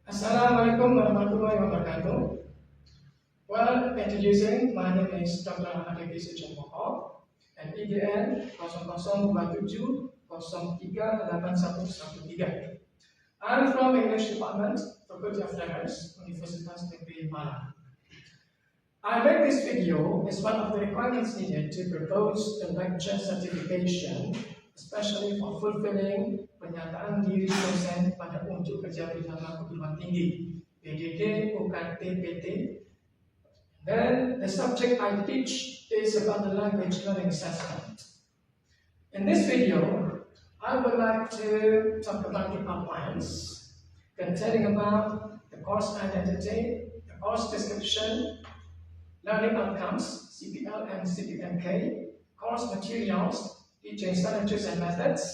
Assalamualaikum warahmatullahi wabarakatuh. Well, introducing, my name is Dr. Ahmad Heki and EDN 0027038113. I'm from English Department, Faculty of Letters, Universitas Negeri Malang. I make this video as one of the requirements needed to propose the lecture certification, especially for fulfilling pernyataan diri dosen pada unjuk kerja pidana perguruan tinggi PDDUKTPT. Then the subject I teach is about the language learning assessment. In this video, I would like to talk about the outlines containing about the course identity, the course description, learning outcomes, CPL and CPMK, course materials, teaching strategies and methods,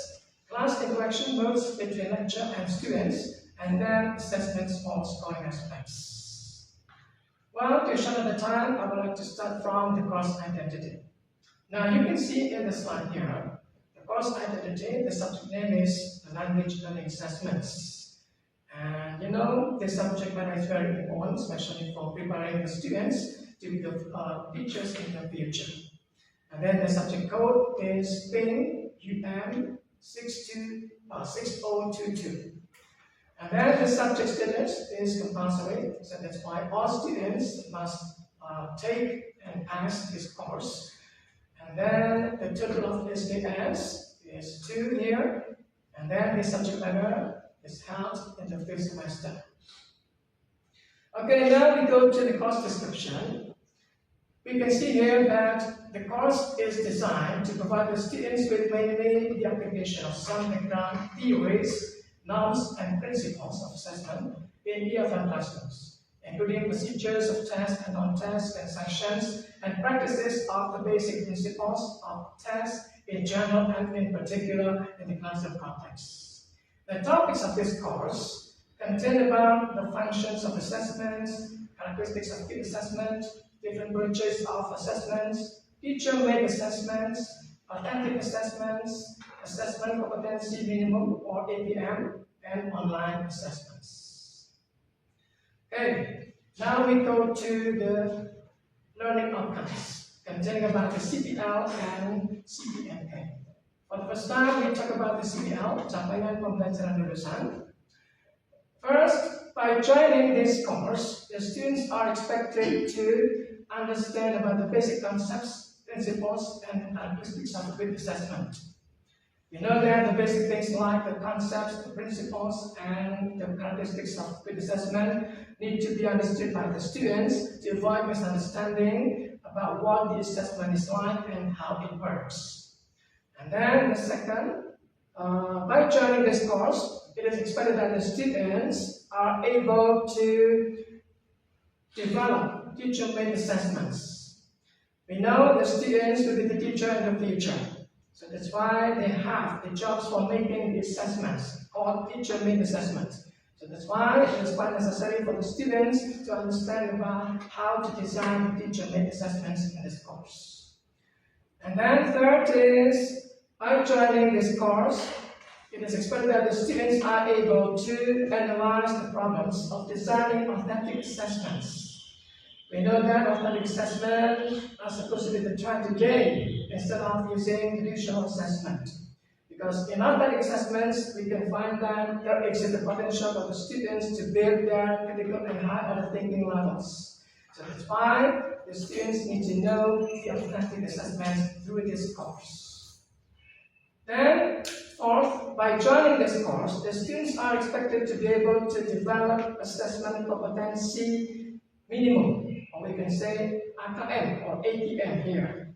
class interaction modes between lecturer and students, and then assessments for scoring aspects. Well, to shorten the time, I would like to start from the course identity. Now you can see in the slide here, the course identity, the subject name is the language learning assessments. And you know, this subject matter is very important, especially for preparing the students to be the teachers in the future. And then the subject code is PIN UM 6022. And then the subject status is compulsory, so that's why all students must take and pass this course. And then the total of SKS is 2 here, and then the subject matter is held in the 5th semester. Okay, now we go to the course description. We can see here that the course is designed to provide the students with mainly the application of some background theories, norms, and principles of assessment in EFL classrooms, including procedures of tests and non-tests and sections, and practices of the basic principles of tests in general and in particular in the classroom context. The topics of this course contain about the functions of assessments, characteristics of field assessment, different branches of assessments, teacher-made assessments, authentic assessments, assessment competency minimum or APM, and online assessments. Okay, now we go to the learning outcomes containing about the CPL and CPMK. For the first time, we talk about the CPL, capaian pembelajaran lulusan. First, by joining this course, the students are expected to understand about the basic concepts, principles, and characteristics of field assessment. You know that the basic things like the concepts, the principles, and the characteristics of field assessment need to be understood by the students to avoid misunderstanding about what the assessment is like and how it works. And then the second, by joining this course, it is expected that the students are able to develop teacher-made assessments. We know the students will be the teacher in the future, so that's why they have the jobs for making the assessments called teacher-made assessments. So that's why it is quite necessary for the students to understand about how to design the teacher-made assessments in this course. And then third is, by joining this course, it is expected that the students are able to analyze the problems of designing authentic assessments. We know that authentic assessment are supposed to be the try to gain instead of using traditional assessment. Because in authentic assessments, we can find that there exists the potential for the students to build their critical and high order thinking levels. So that's why the students need to know the authentic assessment through this course. Then, fourth, by joining this course, the students are expected to be able to develop assessment competency minimum, or we can say AKM or APM here.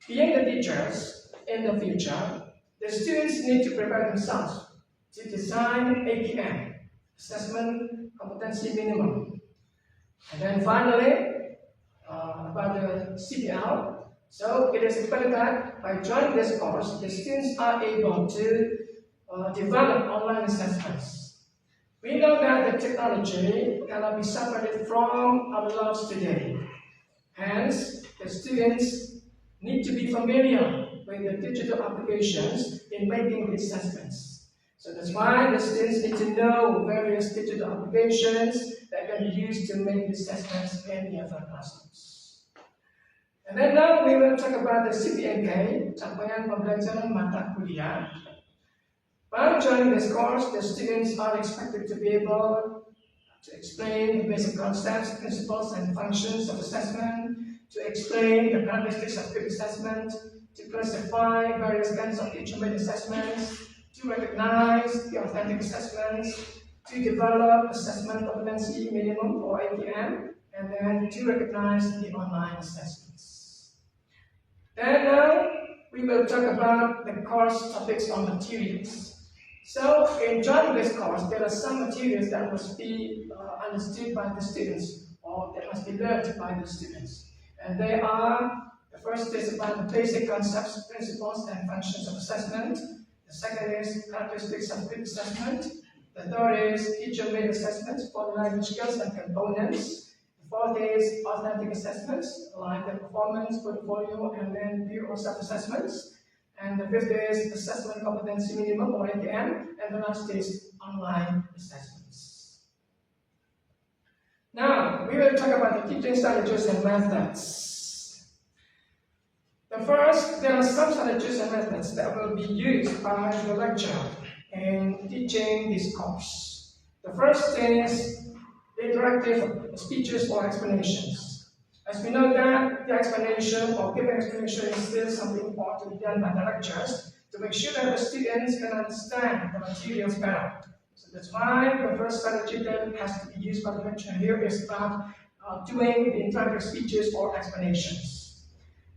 Being the teachers in the future, the students need to prepare themselves to design APM, assessment competency minimum. And then finally, about the CPL, so it is expected that by joining this course, the students are able to develop online assessments. We know that the technology cannot be separated from our lives today. Hence, the students need to be familiar with the digital applications in making the assessments. So that's why the students need to know various digital applications that can be used to make assessments in the other classrooms. And then now we will talk about the CPNK, Capaian Pembelajaran Mata Kuliah. While joining this course, the students are expected to be able to explain the basic concepts, principles, and functions of assessment, to explain the characteristics of good assessment, to classify various kinds of teacher-made assessments, to recognize the authentic assessments, to develop assessment competency minimum or ATM, and then to recognize the online assessments. Then now we will talk about the course topics or materials. So in joining this course, there are some materials that must be understood by the students, or that must be learned by the students. And they are, the first is about the basic concepts, principles, and functions of assessment. The second is characteristics of good assessment. The third is teacher-made assessments for language skills and components. The fourth is authentic assessments, like the performance, portfolio, and then bureau self-assessments. And the fifth is assessment competency minimum or ATM. And the last is online assessments. Now, we will talk about the teaching strategies and methods. The first, there are some strategies and methods that will be used by the lecturer in teaching this course. The first is interactive speeches or explanations. As we know that the explanation or giving explanation is still something important to be done by the lecturers to make sure that the students can understand the materials better. So that's why the first strategy that has to be used by the lecturer here is about doing the interactive speeches or explanations.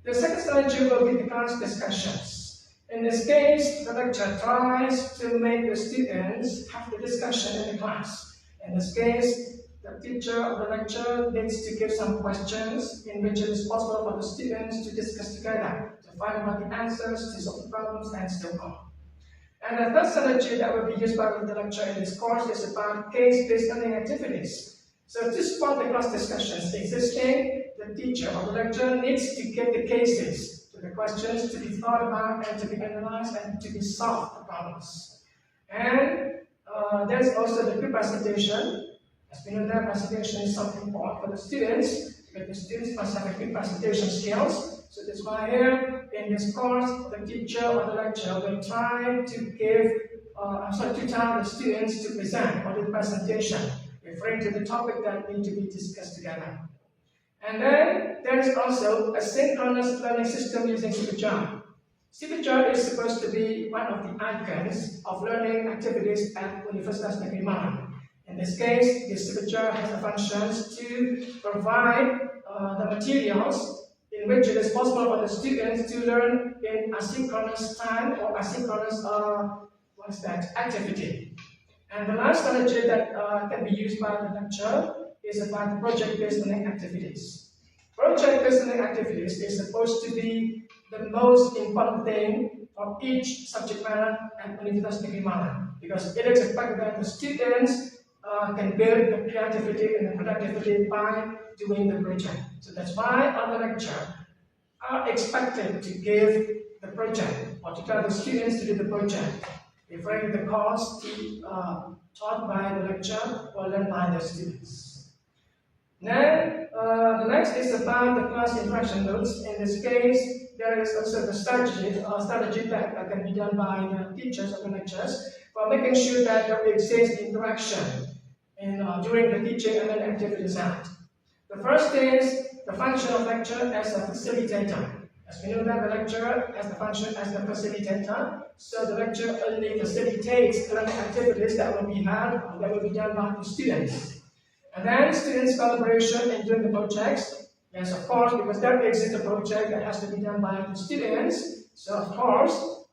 The second strategy will be the class discussions. In this case, the lecturer tries to make the students have the discussion in the class. In this case, the teacher or the lecturer needs to give some questions in which it is possible for the students to discuss together, to find out the answers, to solve the problems, and still on. And the third strategy that will be used by the lecturer in this course is about case-based learning activities. So to support the class discussions existing, the teacher or the lecturer needs to give the cases to the questions to be thought about and to be analyzed and to be solved the problems. And there's also the pre-presentation. As we know that presentation is something important for the students, because the students must have a good presentation skills. So that's why here in this course, the teacher or the lecturer will try to tell the students to present or do presentation, referring to the topic that need to be discussed together. And then there is also a synchronous learning system using Subtitled. Subtitled is supposed to be one of the icons of learning activities at Universitas Negeri Malang. In this case, the Subtitled has the functions to provide the materials in which it is possible for the students to learn in asynchronous time or asynchronous activity. And the last strategy that can be used by the lecturer is about project-based learning activities. Project-based learning activities is supposed to be the most important thing for each subject matter at Universitas Negeri Malang, because it is expected that the students can build the creativity and the productivity by doing the project. So that's why other lecturers are expected to give the project or to tell the students to do the project, referring to the course taught by the lecturer or learned by the students. Then the next is about the class interaction notes. In this case, there is also the strategy that can be done by the teachers or the lecturers for making sure that there exists interaction during the teaching and learning activities act. The first is the function of lecturer as a facilitator. As we know that the lecturer has the function as the facilitator, so the lecturer only facilitates the learning activities that will be held or that will be done by the students. And then students' collaboration in doing the projects. Yes, of course, because there exists a project that has to be done by the students, so of course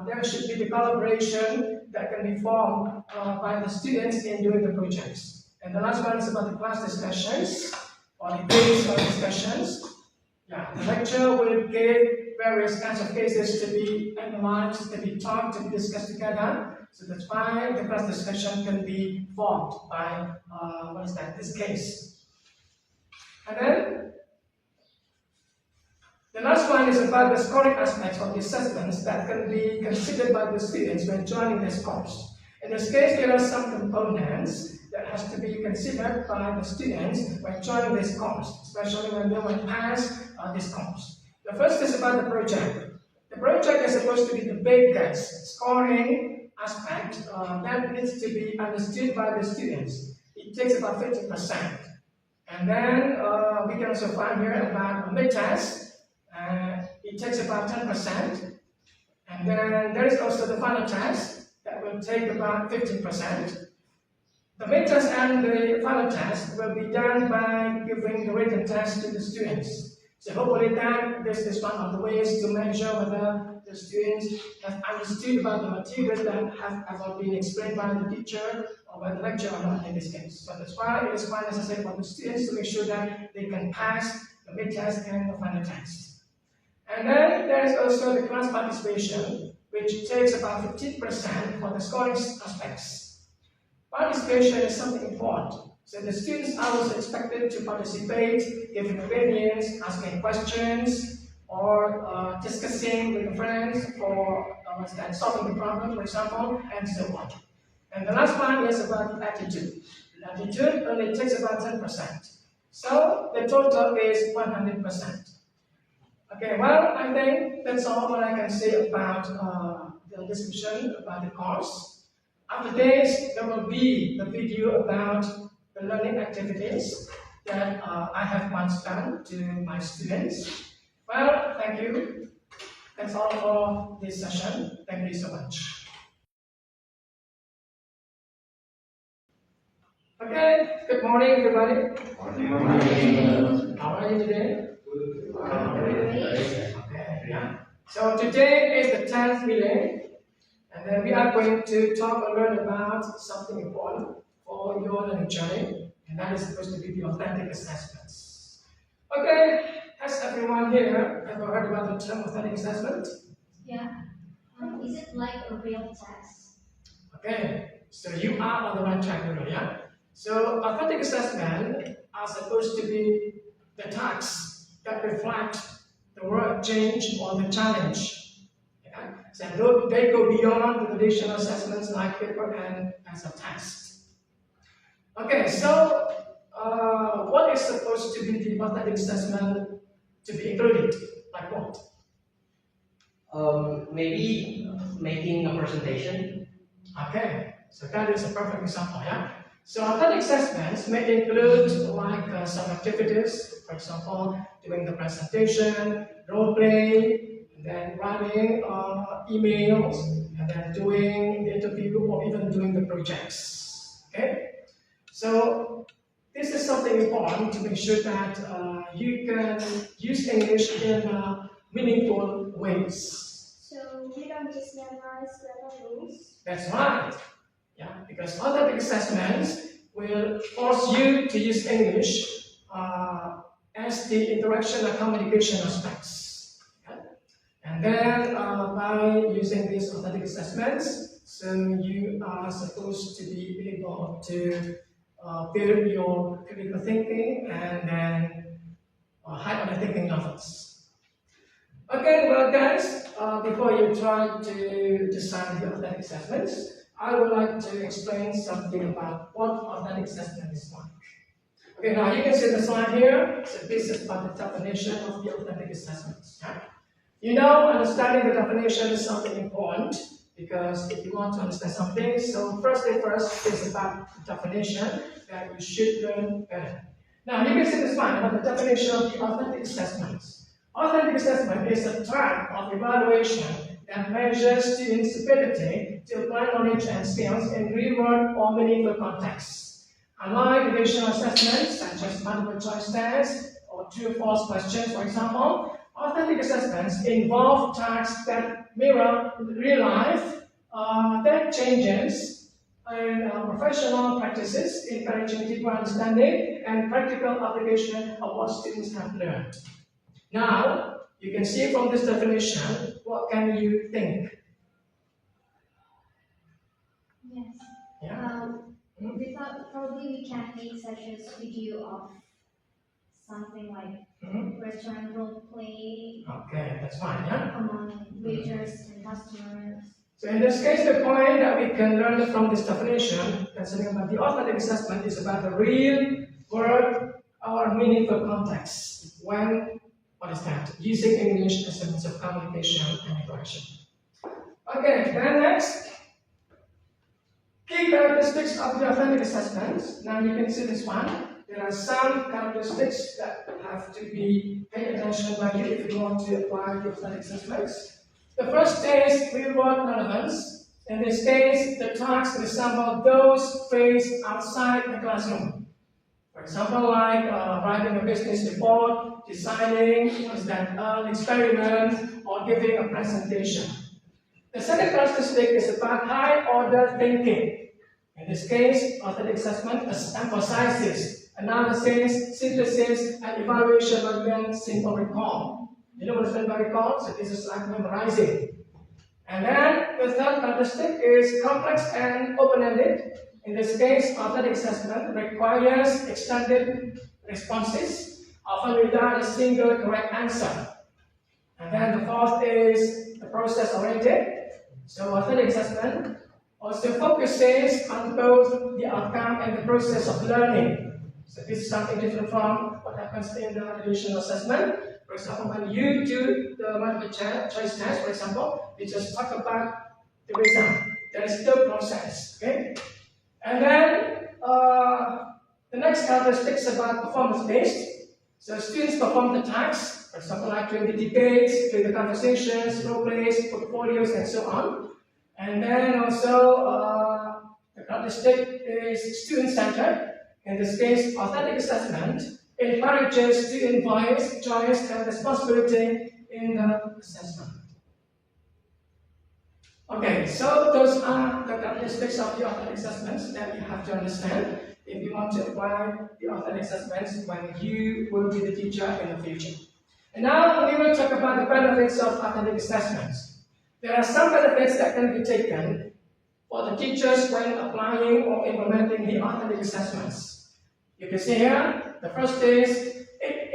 there should be the collaboration that can be formed by the students in doing the projects. And the last one is about the class discussions, or the case discussions. Yeah, the lecturer will give various kinds of cases to be analyzed, to be taught, to be discussed together. So that's why the class discussion can be formed by, this case. And then, the last one is about the scoring aspects of the assessments that can be considered by the students when joining this course. In this case, there are some components that has to be considered by the students when joining this course, especially when they will pass this course. The first is about the project. The project is supposed to be the biggest scoring aspect that needs to be understood by the students. It takes about 50%. And then we can also find here about a mid-test. It takes about 10%. And then there is also the final test that will take about 15%. The mid-test and the final test will be done by giving the written test to the students. So hopefully that this is one of the ways to measure whether the students have understood about the materials that have ever been explained by the teacher or by the lecturer or not in this case. So that's why it is quite necessary for the students to make sure that they can pass the mid-test and the final test. And then there is also the class participation, which takes about 15% for the scoring aspects. Participation is something important. So the students are also expected to participate, giving opinions, asking questions, or discussing with friends for solving the problem, for example, and so on. And the last one is about the attitude. The attitude only takes about 10%. So the total is 100%. Okay, well, I think that's all what I can say about the description about the course. After this, there will be the video about the learning activities that I have once done to my students. Well, thank you. That's all for this session. Thank you so much. Okay, good morning, everybody. Good morning. How are you today? Okay, yeah. So today is the 10th meeting, and then we are going to talk and learn about something important for your learning journey, and that is supposed to be the authentic assessments. Okay, has everyone here ever heard about the term authentic assessment? Yeah. Is it like a real test? Okay, so you are on the right track, yeah? So authentic assessment are supposed to be the tasks that reflect the work change or the challenge. Yeah? So they go beyond the traditional assessments like paper and as a test. Okay, so what is supposed to be the authentic assessment to be included? Like what? Maybe making a presentation. Okay, so that is a perfect example, yeah? So authentic assessments may include like some activities, for example, doing the presentation, role play, and then writing emails, and then doing the interview or even doing the projects. Okay? So this is something important to make sure that you can use English in meaningful ways. So we don't just memorize grammar rules? That's right. Yeah, because authentic assessments will force you to use English as the interaction and communication aspects. Yeah? And then by using these authentic assessments, so you are supposed to be able to build your critical thinking and then high order thinking levels. Okay, well guys, before you try to design the authentic assessments, I would like to explain something about what authentic assessment is like. Okay, now you can see the slide here. So this is about the definition of the authentic assessments. Yeah? You know, understanding the definition is something important because if you want to understand something, so first thing first is about the definition that you should learn better. Now you can see the slide about the definition of the authentic assessments. Authentic assessment is a type of evaluation that measures students' ability to apply knowledge and skills in real-world or meaningful contexts. Unlike traditional assessments such as multiple choice tests or true-false questions, for example, authentic assessments involve tasks that mirror real life, that changes in professional practices, encouraging deeper understanding and practical application of what students have learned. Now, you can see from this definition, what can you think? Yes. Yeah. Probably we can make such as video of something like restaurant role play Okay, that's fine, yeah? among waiters and customers. So in this case, the point that we can learn from this definition concerning about the authentic assessment is about the real world or meaningful context when, what is that? Using English as a means of communication and interaction. Okay, then next, key characteristics of the authentic assessment. Now you can see this one. There are some characteristics that have to be paid attention by you if you want to apply the authentic assessments. The first is real-world relevance. In this case, the tasks resemble those faced outside the classroom. For example, like writing a business report, designing an experiment, or giving a presentation. The second characteristic is about high-order thinking. In this case, authentic assessment emphasizes analysis, synthesis, and evaluation rather than simple recall. You know what is meant by recall? So this is like memorizing. And then the third characteristic is complex and open-ended. In this case, authentic assessment requires extended responses, often without a single correct answer. And then the fourth is the process-oriented. So authentic assessment also focuses on both the outcome and the process of learning. So this is something different from what happens in the traditional assessment. For example, when you do the multiple choice test, for example, we just talk about the result. There is no process, okay? And then the next characteristic is about performance-based. So students perform the tasks, for example, like during the debates, during the conversations, role plays, portfolios, and so on. And then also the characteristic is student-centered. In this case, authentic assessment encourages student voice, choice, and responsibility in the assessment. Okay, so those are the characteristics of the authentic assessments that you have to understand if you want to apply the authentic assessments when you will be the teacher in the future. And now we will talk about the benefits of authentic assessments. There are some benefits that can be taken for the teachers when applying or implementing the authentic assessments. You can see here, the first is it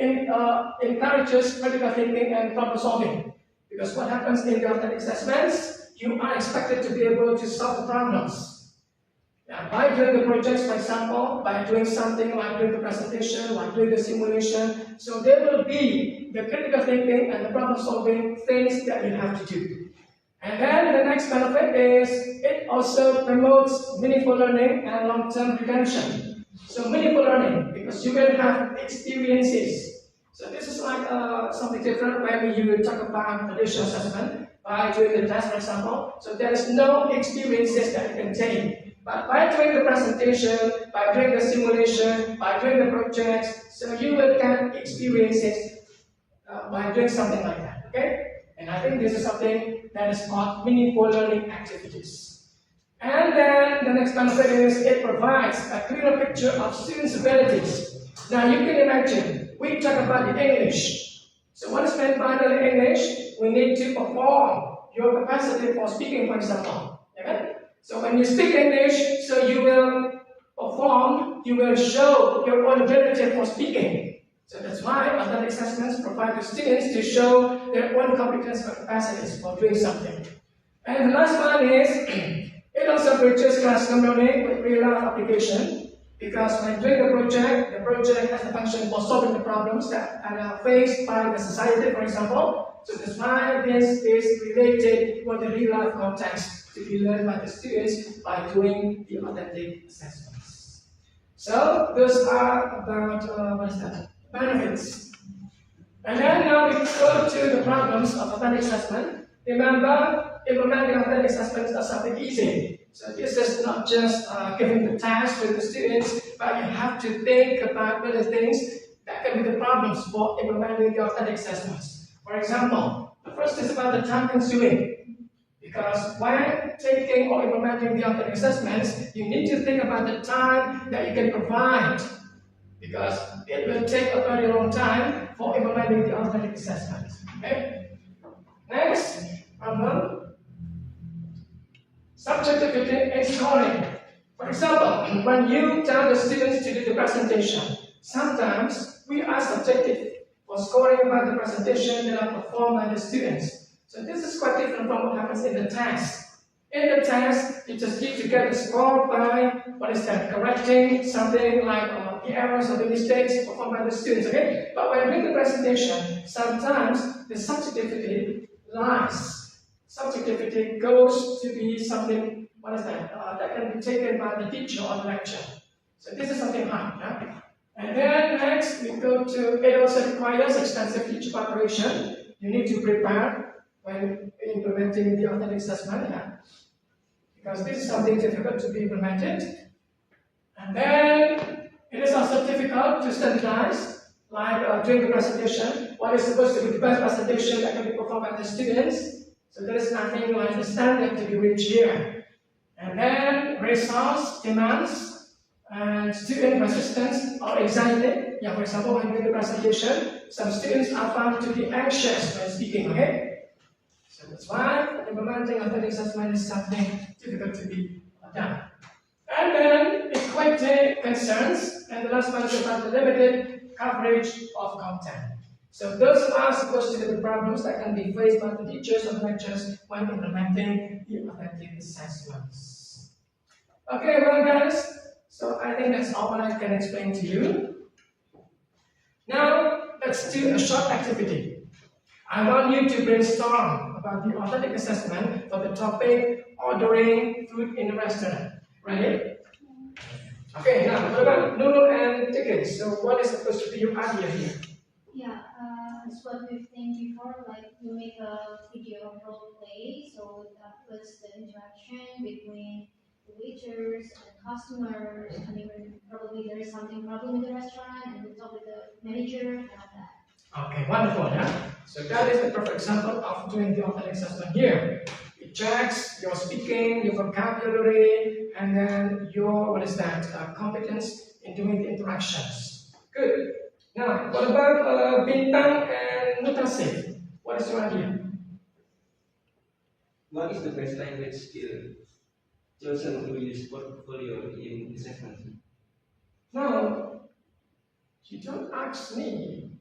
encourages critical thinking and problem solving. Because what happens in the authentic assessments, you are expected to be able to solve the problems. By doing the projects, for example, by doing something like doing the presentation, like doing the simulation, so there will be the critical thinking and the problem solving things that you have to do. And then the next benefit is it also promotes meaningful learning and long-term retention. So meaningful learning, because you will have experiences. So this is like something different when you talk about traditional assessment by doing the test, for example. So there is no experiences that you can take. But by doing the presentation, by doing the simulation, by doing the projects, so you will get experiences by doing something like that. Okay? And I think this is something that is called meaningful learning activities. And then the next benefit is it provides a clearer picture of students' abilities. Now you can imagine, we talk about the English. So what is meant by the English? We need to perform your capacity for speaking, for example. Okay? So when you speak English, so you will perform, you will show your own ability for speaking. So that's why authentic assessments provide the students to show their own competence or capacities for doing something. And the last one is, it also bridges classroom learning with real-life application, because when doing the project has the function for solving the problems that are faced by the society, for example. So that's why this is related with the real-life context to be learned by the students by doing the authentic assessments. So those are about benefits. And then now we go to the problems of authentic assessment. Remember, implementing authentic assessments is something easy. So this is not just giving the task to the students, but you have to think about many things that can be the problems for implementing the authentic assessments. For example, the first is about the time consuming. Because when taking or implementing the authentic assessments, you need to think about the time that you can provide. Because it will take a very long time for implementing the authentic assessment. Okay? Next problem, subjectivity in scoring. For example, when you tell the students to do the presentation, sometimes we are subjective for scoring about the presentation that are performed by the students. So this is quite different from what happens in the test. In the test, you just need to get a score by, correcting something like the errors or the mistakes performed by the students, okay? But when doing the presentation, sometimes the subjectivity lies. Subjectivity goes to be something, that can be taken by the teacher or the lecturer. So this is something hard, yeah? And then next, we go to, it also requires extensive teacher preparation. You need to prepare when implementing the authentic assessment, yeah? Because this is something difficult to be implemented. And then it is also difficult to standardize, like during the presentation, what is supposed to be the best presentation that can be performed by the students. So there is nothing like the standard to be reached here. And then resource demands and student resistance or anxiety. Yeah, for example, when doing the presentation, some students are found to be anxious when speaking, okay? So that's why implementing authentic assessment is something difficult to be done. And then equity concerns, and the last one is about the limited coverage of content. So those are supposed to be the problems that can be faced by the teachers or lecturers when implementing the authentic assessments. Okay, well guys, so I think that's all I can explain to you. Now let's do a short activity. I want you to brainstorm about the authentic assessment for the topic ordering food in a restaurant. Ready? Okay, now what about noodle and tickets? So what is supposed to be your idea here? Yeah, it's what we've think before, like you make a video of role play, so that puts the interaction between the waiters and customers. I mean, probably there is something problem in the restaurant, and we talk with the manager and all that. Okay, wonderful, yeah? So that is the perfect example of doing the authentic assessment here. It checks your speaking, your vocabulary, and then your, competence in doing the interactions. Good. Now, what about bintang and notasi? What is your idea? What is the best language skill chosen to use portfolio in assessment? No, you don't ask me.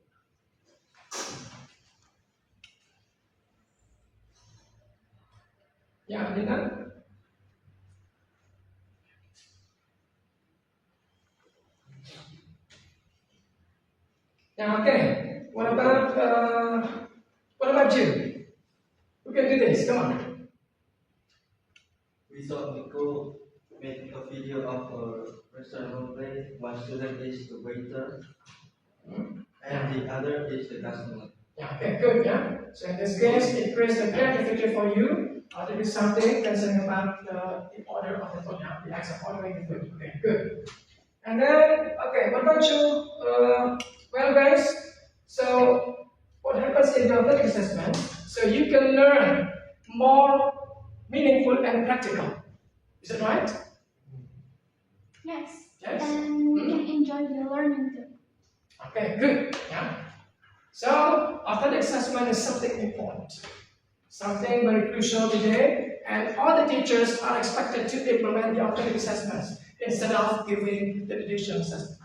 Yeah, bintang? Yeah, okay. What about you? Who can do this? Come on. We saw Nico make a video of a restaurant role play. One student is the waiter, and the other is the customer. Yeah, okay, good, yeah. So in this case, it creates a creativity for you to do something concerning about the order of the food, the acts of ordering the food. Okay, good. And then, okay, what about you? Well, guys, so what happens in the authentic assessment? So you can learn more meaningful and practical. Is that right? Yes. Yes. And we can enjoy the learning too. Okay, good. Yeah. So authentic assessment is something important, something very crucial today, and all the teachers are expected to implement the authentic assessments instead of giving the traditional assessment.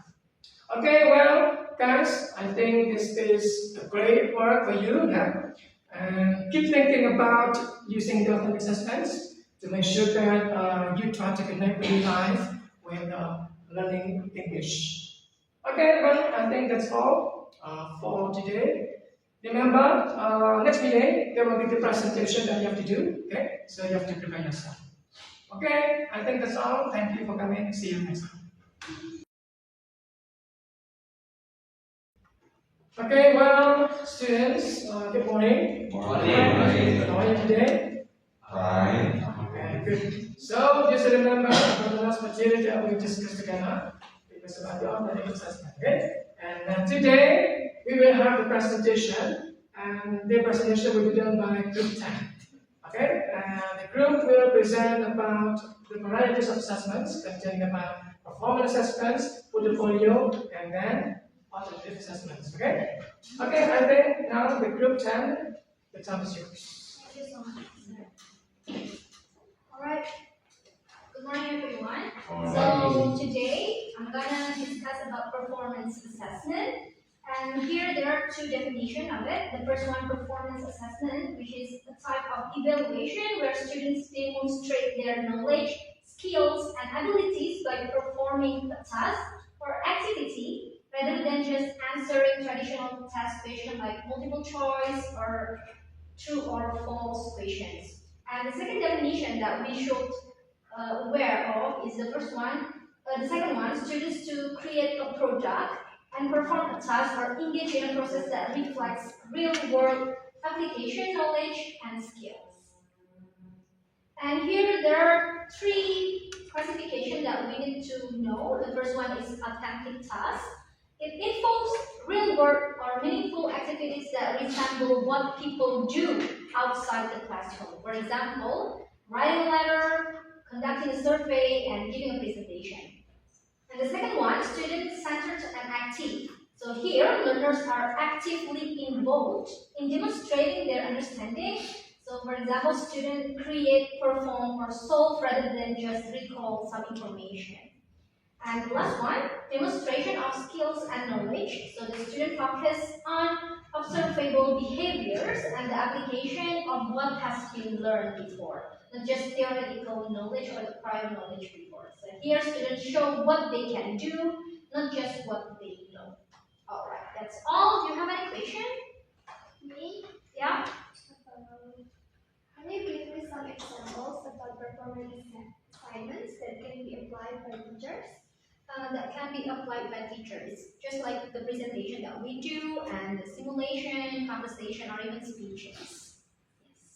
Okay, well, guys, I think this is a great work for you, yeah? And keep thinking about using the authentic assessments to make sure that you try to connect with life when learning English. Okay, well, I think that's all for today. Remember, next meeting, there will be the presentation that you have to do, okay? So you have to prepare yourself. Okay, I think that's all. Thank you for coming. See you next time. Okay, well, students, good morning. Morning. How are you today? Fine. Okay, good. So, just remember about the last material that we discussed together. It was about the authentic assessment, okay? And today, we will have the presentation, and the presentation will be done by Group 10. Okay? And the group will present about the varieties of assessments, containing about performance assessments, portfolio, and then alternative assessments. Okay? Okay, I think now the Group 10, the time is yours. Thank you so much, sir. Alright. Good morning, everyone. So today I'm gonna discuss about performance assessment, And here there are two definitions of it. The first one, performance assessment, which is a type of evaluation where students demonstrate their knowledge, skills, and abilities by performing a task or activity rather than just answering traditional test questions like multiple choice or true or false questions. And the second definition that we should aware of is the first one. The second one, students to create a product and perform a task or engage in a process that reflects real-world application knowledge and skills. And here there are three classifications that we need to know. The first one is authentic task. It involves real-world or meaningful activities that resemble what people do outside the classroom. For example, writing a letter, conducting a survey, and giving a presentation. And the second one, student-centered and active. So here, learners are actively involved in demonstrating their understanding. So for example, students create, perform, or solve rather than just recall some information. And the last one, demonstration of skills and knowledge. So the student focus on observable behaviors and the application of what has been learned before, not just theoretical knowledge or the prior knowledge before. So here students show what they can do, not just what they know. Alright, that's all. Do you have any question? Me? Yeah? Can you give me some examples about performance assignments that can be applied by teachers? That can be applied by teachers, just like the presentation that we do and the simulation, conversation, or even speeches. Yes,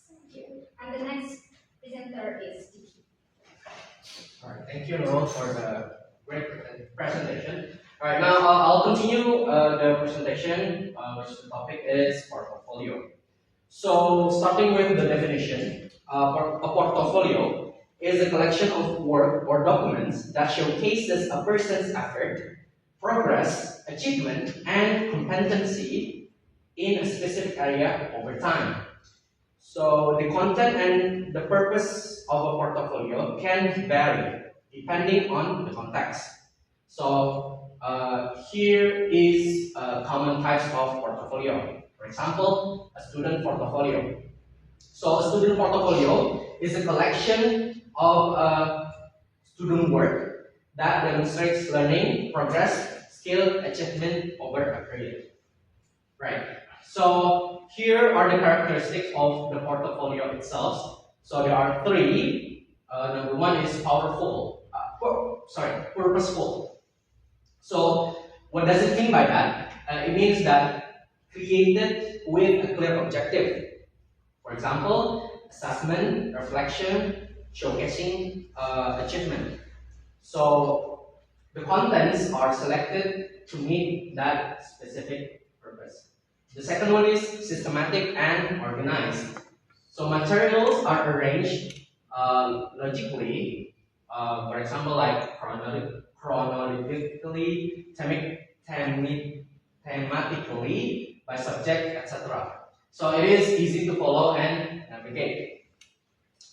thank you. And the next presenter is Tiki. All right, thank you, Nurul, for the great presentation. All right, now I'll continue the presentation, which the topic is portfolio. So, starting with the definition, a portfolio is a collection of work or documents that showcases a person's effort, progress, achievement, and competency in a specific area over time. So the content and the purpose of a portfolio can vary depending on the context. So here is common types of portfolio. For example, a student portfolio. So a student portfolio is a collection of student work that demonstrates learning, progress, skill, achievement over a period. Right. So here are the characteristics of the portfolio itself. So there are three. Number one is purposeful. So what does it mean by that? It means that created with a clear objective. For example, assessment, reflection, showcasing achievement. So the contents are selected to meet that specific purpose. The second one is systematic and organized. So materials are arranged logically, for example, like chronologically, thematically, by subject, etc. So it is easy to follow and navigate.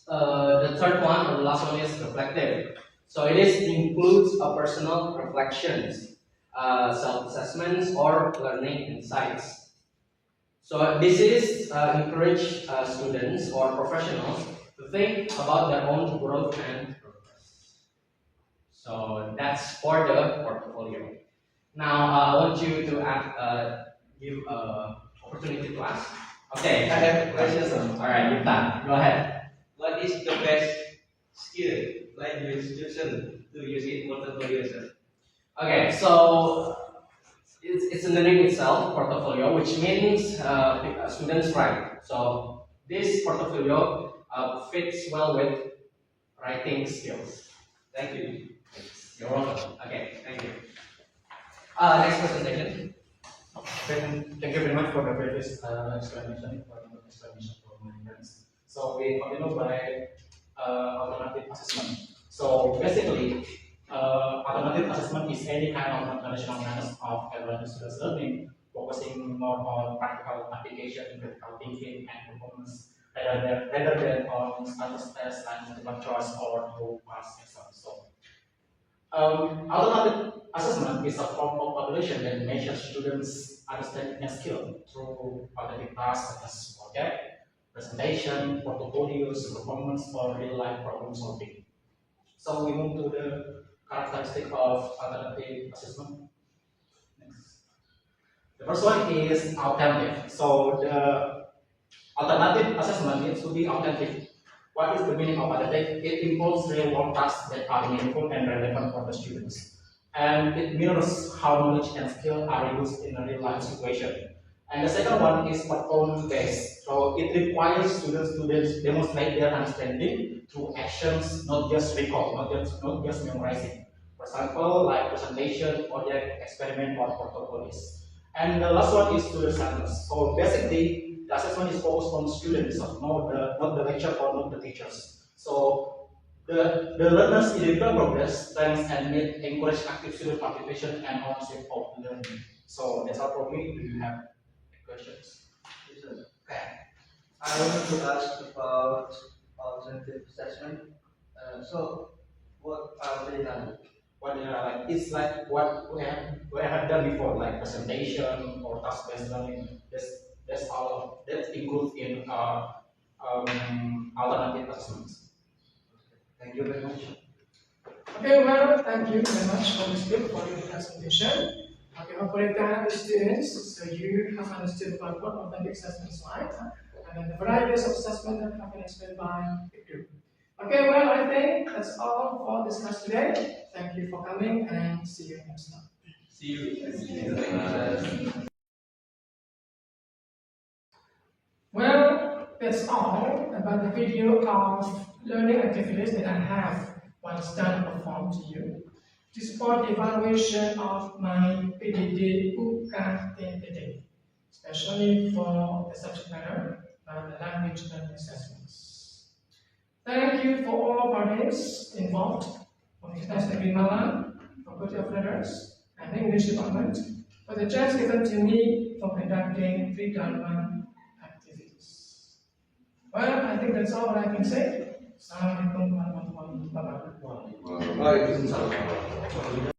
The third one, or the last one, is reflective. So it includes a personal reflections, self-assessments, or learning insights. So this is encourage students or professionals to think about their own growth and progress. So that's for the portfolio. Now I want you to give opportunity to ask. Okay, I have questions. All right, you've done. Go ahead. What is the best skill language chosen to use in portfolio, sir? Okay, so it's in the name itself, portfolio, which means students write. So this portfolio fits well with writing skills. Thank you. You're welcome. Okay, thank you. Next presentation. Thank you very much for the previous explanation for my friends. So we continue by automatic assessment. So basically, automatic assessment is any kind of international methods of evaluating students' learning, focusing more on practical application, critical thinking, and performance, rather than on status tests and multiple choice or whole pass exams. So Automatic assessment is a form of evaluation that measures students' understanding and skill through automatic tasks such as project, presentation, portfolios, performance, or real-life problem solving. So we move to the characteristic of alternative assessment. Next. The first one is alternative. So the alternative assessment needs to be authentic. What is the meaning of alternative? It involves real-world tasks that are meaningful and relevant for the students. And it mirrors how knowledge and skill are used in a real-life situation. And the second one is performance-based. So it requires students to demonstrate their understanding through actions, not just recall, not just memorizing. For example, like presentation, project, experiment, or portfolios. And the last one is student-centered. So basically, the assessment is focused on students, not the lecture or not the teachers. So the learner's individual progress, strengths, and need encourage active student participation and ownership of learning. So that's all for me. Do you have questions? Okay. I want to ask about alternative assessment. So, what are they now? What like it's like what we have done before, like presentation or task-based learning. That's all that's included in alternative assessments. Thank you very much. Okay, well, thank you very much for this good for your presentation. Okay, hopefully that the students, so you have understood about what authentic assessment is like, and then the varieties of assessment that have been explained by the group. Okay, well, I think that's all for this class today. Thank you for coming and see you next time. See you. Well, that's all about the video of learning activities that I have once done performed to you to support the evaluation of my PDDUKTPT, especially for the subject matter, the language learning assessments. Thank you for all parties involved, from Universitas Negeri Malang, Faculty of Letters, and English Department, for the chance given to me for conducting pre-development activities. Well, I think that's all I can say. Assalamualaikum warahmatullahi wabarakatuh. Waalaikumsalam.